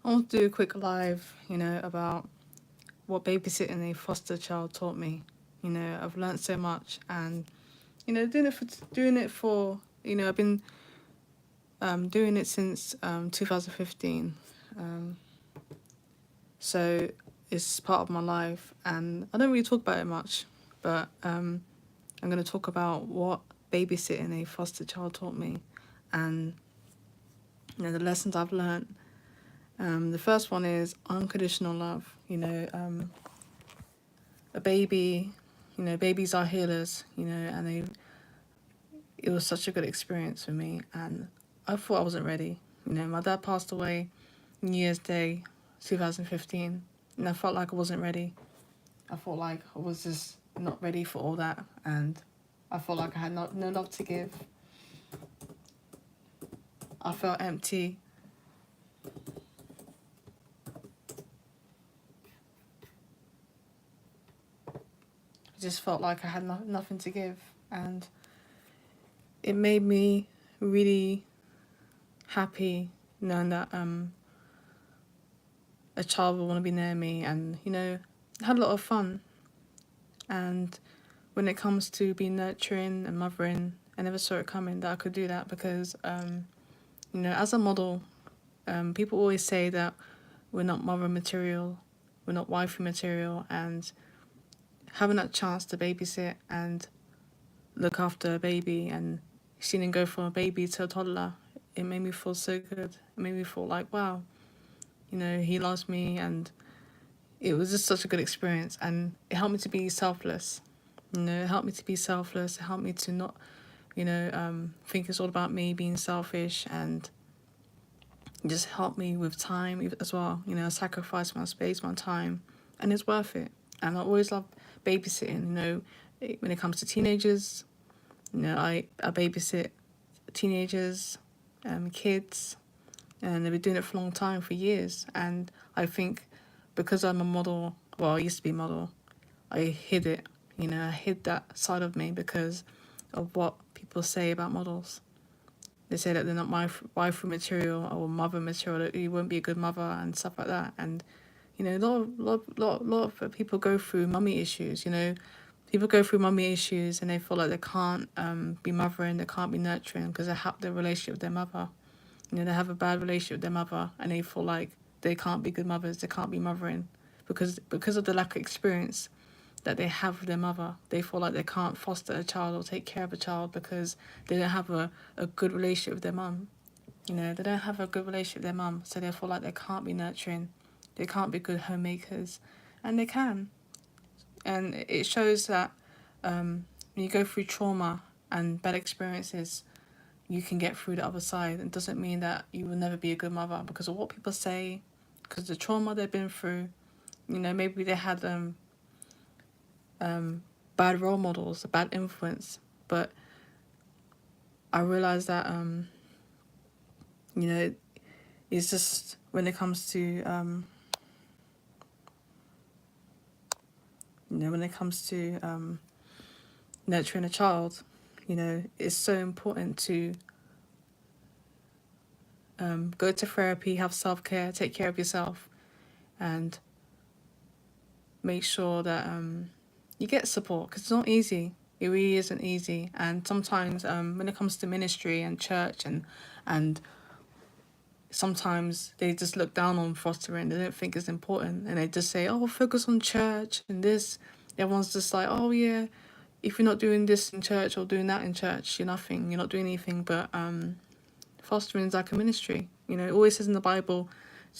I want to do a quick live, about what babysitting a foster child taught me. I've learned so much, and I've been doing it since 2015. Um, so it's part of my life, and I don't really talk about it much, but I'm going to talk about what babysitting a foster child taught me, and the lessons I've learned. The first one is unconditional love. A baby, babies are healers, and it was such a good experience for me. And I thought I wasn't ready. My dad passed away New Year's Day, 2015, and I felt like I wasn't ready. I felt like I was just not ready for all that, and I felt like I had no love to give. I felt empty. I just felt like I had nothing to give, and it made me really happy knowing that a child would want to be near me, and I had a lot of fun. And when it comes to being nurturing and mothering, I never saw it coming that I could do that because as a model, people always say that we're not mother material, we're not wifey material, and having that chance to babysit and look after a baby and seeing him go from a baby to a toddler, it made me feel so good. It made me feel like, wow, he loves me, and it was just such a good experience, and it helped me to be selfless. It helped me to be selfless. It helped me to not, think it's all about me being selfish, and just helped me with time as well. I sacrifice my space, my time, and it's worth it. And I always love babysitting. When it comes to teenagers, I babysit teenagers, kids, and they've been doing it for a long time, for years. And I think because I'm a model, well, I used to be a model, I hid it. I hid that side of me because of what people say about models. They say that they're not my wife material or mother material, that you won't be a good mother and stuff like that. And a lot of people go through mummy issues. People go through mummy issues and they feel like they can't be mothering, they can't be nurturing because they have the relationship with their mother. They have a bad relationship with their mother, and they feel like they can't be good mothers, they can't be mothering because of the lack of experience that they have with their mother. They feel like they can't foster a child or take care of a child because they don't have a good relationship with their mum. They don't have a good relationship with their mum, so they feel like they can't be nurturing, they can't be good homemakers, and they can. And it shows that when you go through trauma and bad experiences, you can get through the other side. It doesn't mean that you will never be a good mother because of what people say, because of the trauma they've been through. Maybe they had bad role models, a bad influence. But I realized that it's just when it comes to nurturing a child, it's so important to go to therapy, have self-care, take care of yourself, and make sure that you get support because it's not easy. It really isn't easy. And sometimes when it comes to ministry and church and sometimes they just look down on fostering. They don't think it's important, and they just say, "Oh, focus on church and this." Everyone's just like, "Oh yeah, if you're not doing this in church or doing that in church, you're nothing. You're not doing anything." But fostering is like a ministry. It always says in the Bible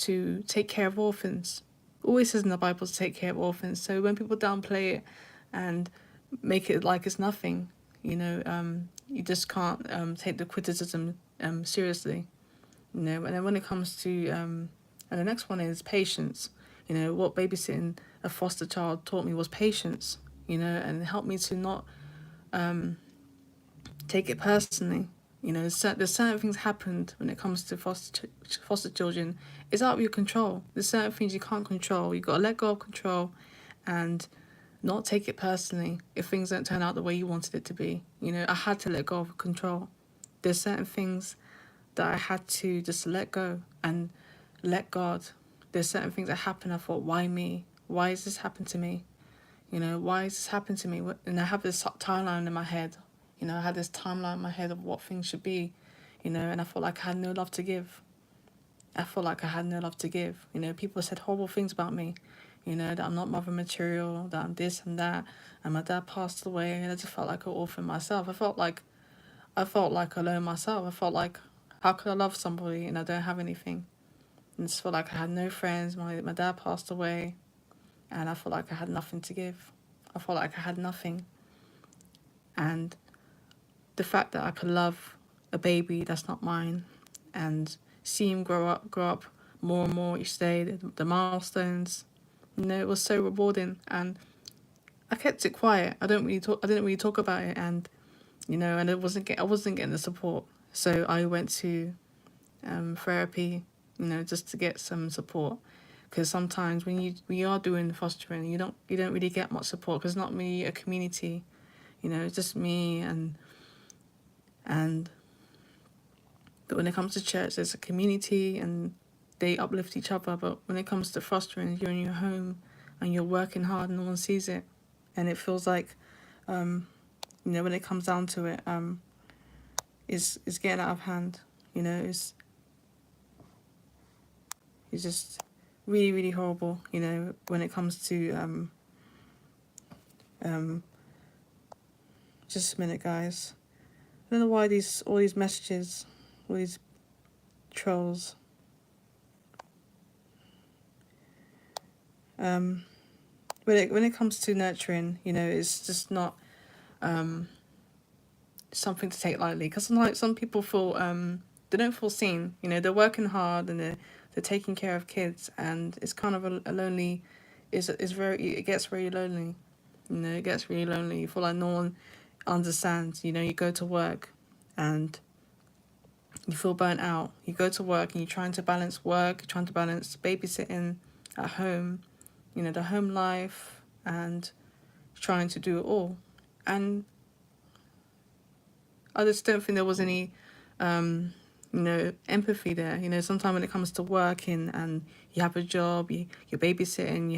to take care of orphans. It always says in the Bible to take care of orphans. So when people downplay it and make it like it's nothing, you just can't take the criticism seriously. And then when it comes to and the next one is patience. What babysitting a foster child taught me was patience. And it helped me to not take it personally. There's certain things happened when it comes to foster children. It's out of your control. There's certain things you can't control. You got to let go of control, and not take it personally if things don't turn out the way you wanted it to be. I had to let go of control. There's certain things that I had to just let go, and let God. There's certain things that happen. I thought, why me? Why has this happened to me? Why has this happened to me? And I have this timeline in my head. I had this timeline in my head of what things should be, and I felt like I had no love to give. I felt like I had no love to give. People said horrible things about me, that I'm not mother material, that I'm this and that, and my dad passed away, and I just felt like an orphan myself. I felt like alone myself. I felt like, how could I love somebody and I don't have anything? And I just felt like I had no friends. My dad passed away, and I felt like I had nothing to give. I felt like I had nothing. And the fact that I could love a baby that's not mine and see him grow up more and more each day, the milestones, it was so rewarding. And I kept it quiet. I didn't really talk about it, and and I wasn't getting the support. So I went to therapy, just to get some support. Because sometimes when you are doing fostering, you don't really get much support because it's not really a community. It's just me and but when it comes to church, there's a community and they uplift each other. But when it comes to fostering, you're in your home and you're working hard and no one sees it, and it feels like, when it comes down to it, it's getting out of hand. It's just really, really horrible. When it comes to just a minute, guys. I don't know why all these messages, all these trolls. When it comes to nurturing, it's just not something to take lightly. Because some people feel they don't feel seen. They're working hard and they're taking care of kids, and it's kind of a lonely. It gets very lonely. It gets really lonely. You feel like no one understands. You go to work, and you feel burnt out. You go to work and you're trying to balance work, you're trying to balance babysitting at home, the home life, and trying to do it all. And I just don't think there was any, empathy there. Sometimes when it comes to working and you have a job, you're babysitting,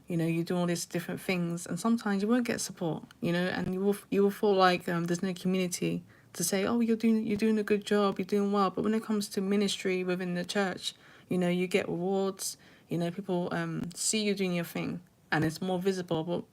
you do all these different things, and sometimes you won't get support, and you will feel like there's no community to say, oh, you're doing a good job, you're doing well. But when it comes to ministry within the church, you get rewards, people see you doing your thing, and it's more visible.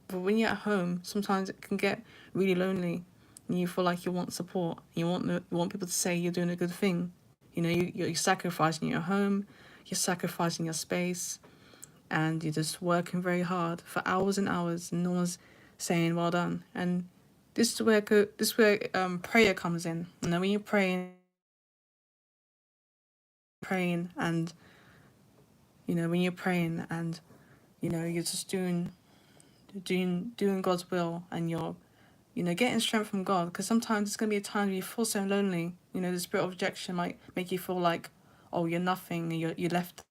But when you're at home, sometimes it can get really lonely, and you feel like you want support. You want people to say you're doing a good thing. You're sacrificing your home, you're sacrificing your space, and you're just working very hard for hours and hours, and no one's saying well done. And this is where prayer comes in. When you're praying, and when you're praying, and you're just doing God's will, and you're getting strength from God. Because sometimes it's gonna be a time where you feel so lonely. The spirit of rejection might make you feel like, oh, you're nothing, and you're left.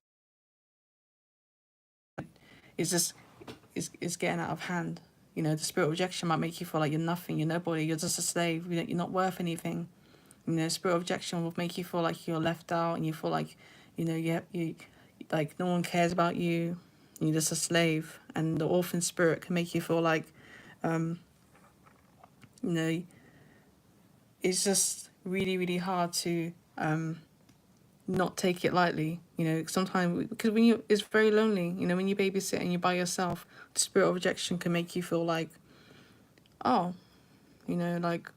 It's just it's getting out of hand. The spirit of rejection might make you feel like you're nothing, you're nobody, you're just a slave, you're not worth anything. Spirit of rejection will make you feel like you're left out, and you feel like, you like no one cares about you. You're just a slave, and the orphan spirit can make you feel like, it's just really, really hard to not take it lightly. Sometimes because it's very lonely. When you babysit and you're by yourself, the spirit of rejection can make you feel like, oh, like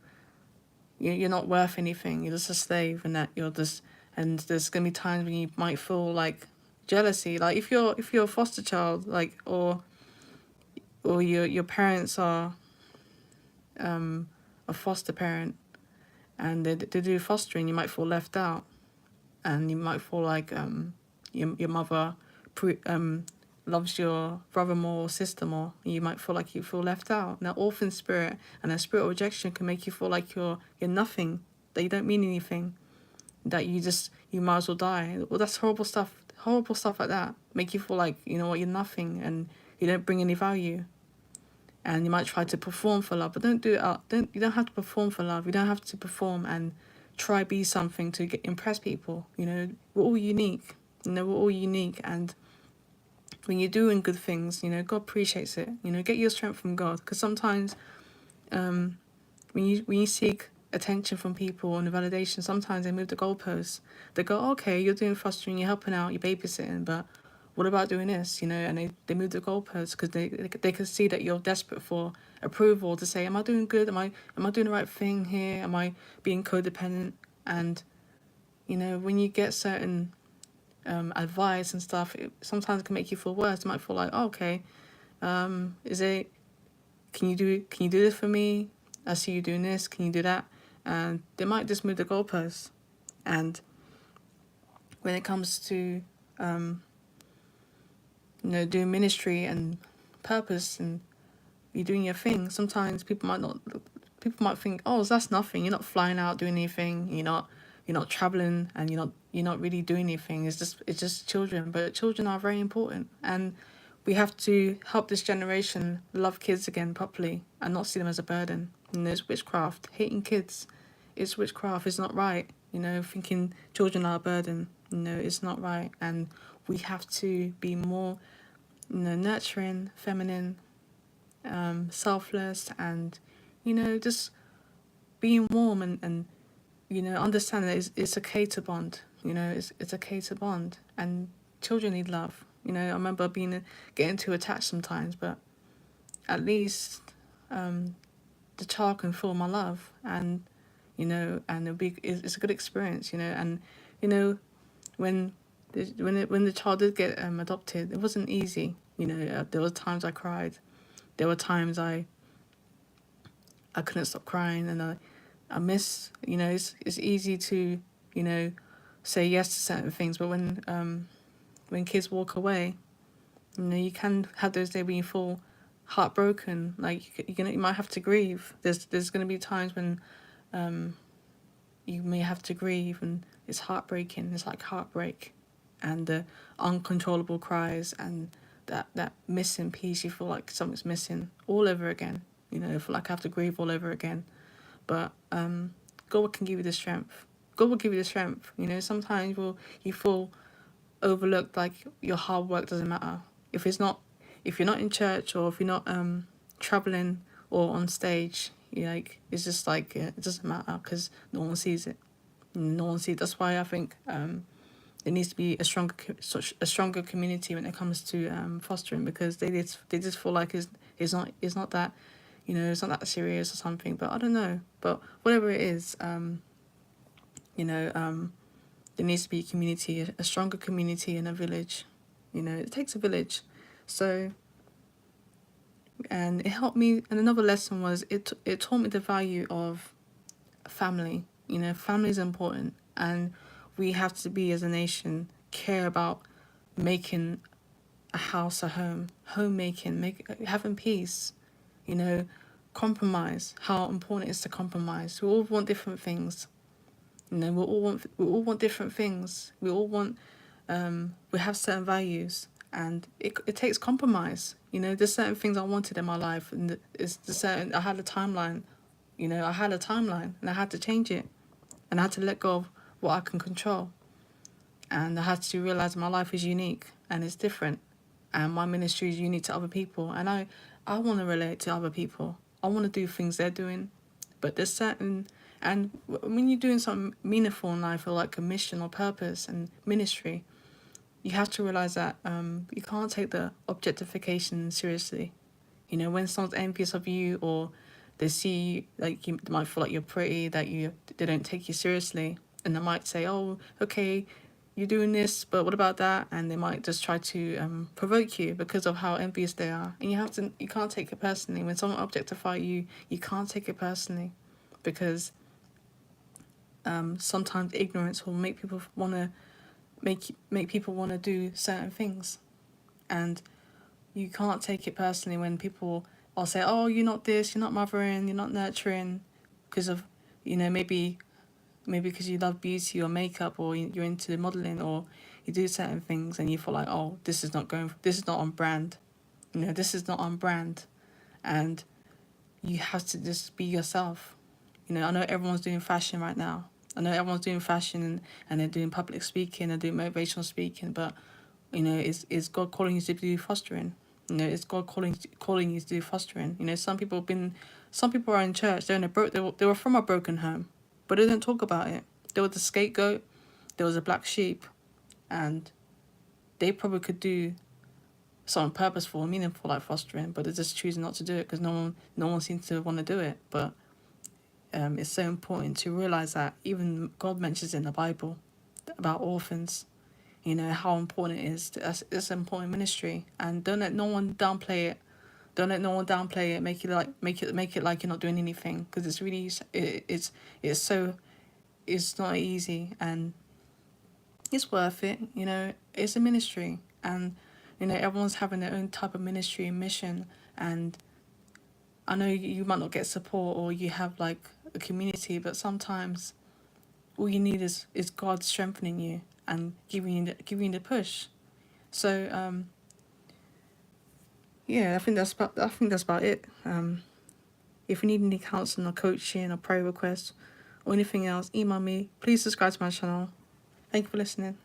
you're not worth anything. You're just a slave, and that you're just. And there's gonna be times when you might feel like jealousy. Like if you're a foster child, like or your parents are a foster parent, and they do fostering, you might feel left out, and you might feel like your mother loves your brother more or sister more. You might feel like you feel left out. And that orphan spirit and that spirit of rejection can make you feel like you're nothing, that you don't mean anything, that you might as well die. Well, that's horrible stuff like that make you feel like, you're nothing and you don't bring any value. And you might try to perform for love, but don't do it. You don't have to perform for love. You don't have to perform and try be something to impress people. We're all unique. We're all unique, and when you're doing good things, God appreciates it. Get your strength from God, because sometimes when you seek attention from people and the validation, sometimes they move the goalposts. They go, okay, you're doing fostering, you're helping out, you're babysitting, but what about doing this? And they move the goalposts because they can see that you're desperate for approval, to say, am I doing good? Am I doing the right thing here? Am I being codependent? And when you get certain advice and stuff, sometimes it can make you feel worse. It might feel like, oh, okay, is it? Can you do this for me? I see you doing this. Can you do that? And they might just move the goalposts. And when it comes to doing ministry and purpose, and you're doing your thing, sometimes people might think, oh, that's nothing. You're not flying out doing anything. You're not traveling, and you're not really doing anything. It's just children. But children are very important, and we have to help this generation love kids again properly and not see them as a burden. It's witchcraft. Hating kids, it's witchcraft. It's not right. Thinking children are a burden, it's not right. And we have to be more, nurturing, feminine, selfless, and, just being warm, and understand that it's okay to bond. It's okay to bond, and children need love. I remember getting too attached sometimes, but at least the child can feel my love, and it's a good experience. And when the child did get adopted, it wasn't easy. There were times I cried. There were times I couldn't stop crying, and I miss. It's easy to say yes to certain things, but when kids walk away, you can have those days when you feel heartbroken. Like you might have to grieve. There's gonna be times when you may have to grieve, and it's heartbreaking. It's like heartbreak, and the uncontrollable cries, and that missing piece. You feel like something's missing all over again. I feel like I have to grieve all over again. But God can give you the strength. God will give you the strength. Sometimes you feel overlooked, like your hard work doesn't matter. If you're not in church, or if you're not traveling or on stage, it's just like it doesn't matter, because no one sees it. No one sees it. That's why I think there needs to be a stronger community when it comes to fostering, because they just feel like it's not that it's not that serious or something. But I don't know. But whatever it is, there needs to be a community, a stronger community in a village. It takes a village. So, and it helped me. And another lesson was it taught me the value of family. Family is important, and we have to be, as a nation, care about making a house a home, homemaking, having peace. Compromise. How important it is to compromise. We all want different things. We all want different things. We have certain values, and it takes compromise. There's certain things I wanted in my life, and I had a timeline. I had a timeline, and I had to change it, and I had to let go of what I can control, and I had to realize my life is unique and it's different, and my ministry is unique to other people, and I want to relate to other people. I want to do things they're doing, but there's certain. And when you're doing something meaningful in life, or like a mission or purpose and ministry, you have to realize that you can't take the objectification seriously. When someone's envious of you, or they see like you might feel like you're pretty, that they don't take you seriously, and they might say, "Oh, okay, you're doing this, but what about that?" And they might just try to provoke you because of how envious they are. And you can't take it personally. When someone objectify you, you can't take it personally, because sometimes ignorance will make people want to make people want to do certain things, and you can't take it personally when people will say, "Oh, you're not this, you're not mothering, you're not nurturing," because of maybe because you love beauty or makeup, or you're into modeling, or you do certain things, and you feel like, "Oh, this is not on brand," this is not on brand, and you have to just be yourself. I know everyone's doing fashion right now, I know everyone's doing fashion and they're doing public speaking, they're doing motivational speaking, but you know, is God calling you to do fostering? You know, is God calling you to do fostering? You know, some people are in church. They're in they were from a broken home, but they didn't talk about it. There was a scapegoat. There was a black sheep, and they probably could do something purposeful and meaningful like fostering, but they're just choosing not to do it because no one seems to want to do it. But it's so important to realize that even God mentions in the Bible about orphans. You know how important it is. It's an important ministry, and don't let no one downplay it. Don't let no one downplay it. Make it like you're not doing anything, because it's really it's not easy, and it's worth it. You know, it's a ministry, and you know everyone's having their own type of ministry and mission. And I know you might not get support or you have like a community, but sometimes all you need is God strengthening you and giving you the push. So yeah, I think that's about it. If you need any counseling or coaching or prayer requests or anything else, email me. Please subscribe to my channel. Thank you for listening.